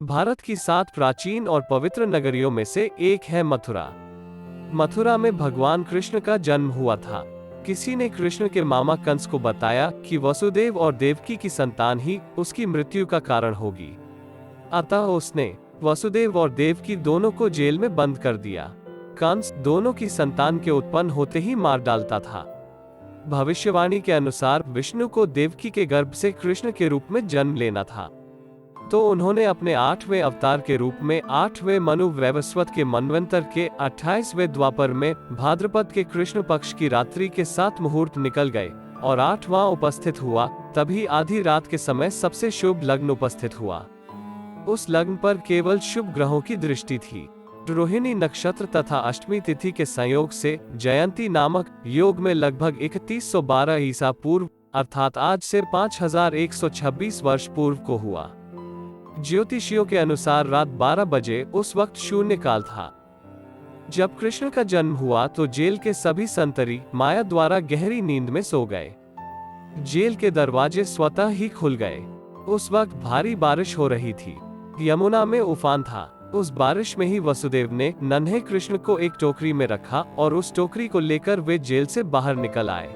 भारत की 7 प्राचीन और पवित्र नगरियों में से एक है मथुरा। मथुरा में भगवान कृष्ण का जन्म हुआ था। किसी ने कृष्ण के मामा कंस को बताया कि वसुदेव और देवकी की संतान ही उसकी मृत्यु का कारण होगी। अतः उसने वसुदेव और देवकी दोनों को जेल में बंद कर दिया। कंस दोनों की संतान के उत्पन्न होते ही मार डालता था। भविष्यवाणी के अनुसार विष्णु को देवकी के गर्भ से कृष्ण के रूप में जन्म लेना था, तो उन्होंने अपने 8वें अवतार के रूप में 8वें मनु वैवस्वत के मनवंतर के 28वें द्वापर में भाद्रपद के कृष्ण पक्ष की रात्रि के 7 मुहूर्त निकल गए और 8वां उपस्थित हुआ। तभी आधी रात के समय सबसे शुभ लग्न उपस्थित हुआ। उस लग्न पर केवल शुभ ग्रहों की दृष्टि थी। रोहिणी नक्षत्र तथा अष्टमी तिथि के संयोग से जयंती नामक योग में लगभग 3112 ईसा पूर्व अर्थात आज से 5126 वर्ष पूर्व को हुआ। ज्योतिषियों के अनुसार रात 12 बजे उस वक्त शून्य काल था। जब कृष्ण का जन्म हुआ तो जेल के सभी संतरी माया द्वारा गहरी नींद में सो गए। जेल के दरवाजे स्वतः ही खुल गए। उस वक्त भारी बारिश हो रही थी। यमुना में उफान था। उस बारिश में ही वसुदेव ने नन्हे कृष्ण को एक टोकरी में रखा और उस टोकरी को लेकर वे जेल से बाहर निकल आए।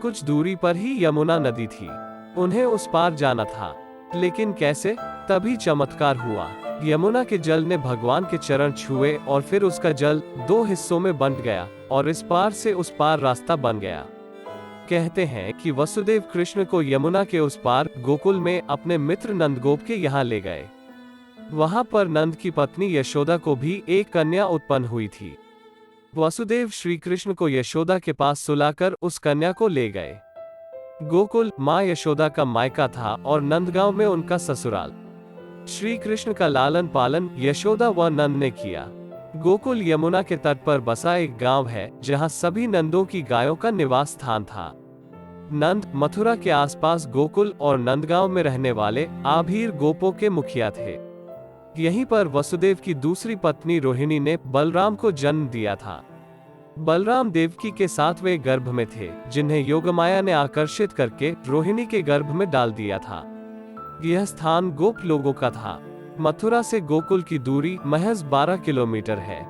कुछ दूरी पर ही यमुना नदी थी। उन्हें उस पार जाना था, लेकिन कैसे? तभी चमत्कार हुआ। यमुना के जल ने भगवान के चरण छुए और फिर उसका जल 2 हिस्सों में बंट गया और इस पार से उस पार रास्ता बन गया। कहते हैं कि वसुदेव कृष्ण को यमुना के उस पार गोकुल में अपने मित्र नंदगोप के यहाँ ले गए। वहां पर नंद की पत्नी यशोदा को भी एक कन्या उत्पन्न हुई थी। वसुदेव श्री कृष्ण को यशोदा के पास सुलाकर उस कन्या को ले गए। गोकुल माँ यशोदा का मायका था और नंदगांव में उनका ससुराल। श्री कृष्ण का लालन पालन यशोदा व नंद ने किया। गोकुल यमुना के तट पर बसा एक गांव है जहां सभी नंदों की गायों का निवास स्थान था। नंद मथुरा के आसपास गोकुल और नंदगांव में रहने वाले आभीर गोपों के मुखिया थे। यहीं पर वसुदेव की दूसरी पत्नी रोहिणी ने बलराम को जन्म दिया था। बलराम देवकी के 7वें गर्भ में थे, जिन्हें योगमाया ने आकर्षित करके रोहिणी के गर्भ में डाल दिया था। यह स्थान गोप लोगों का था। मथुरा से गोकुल की दूरी महज 12 किलोमीटर है।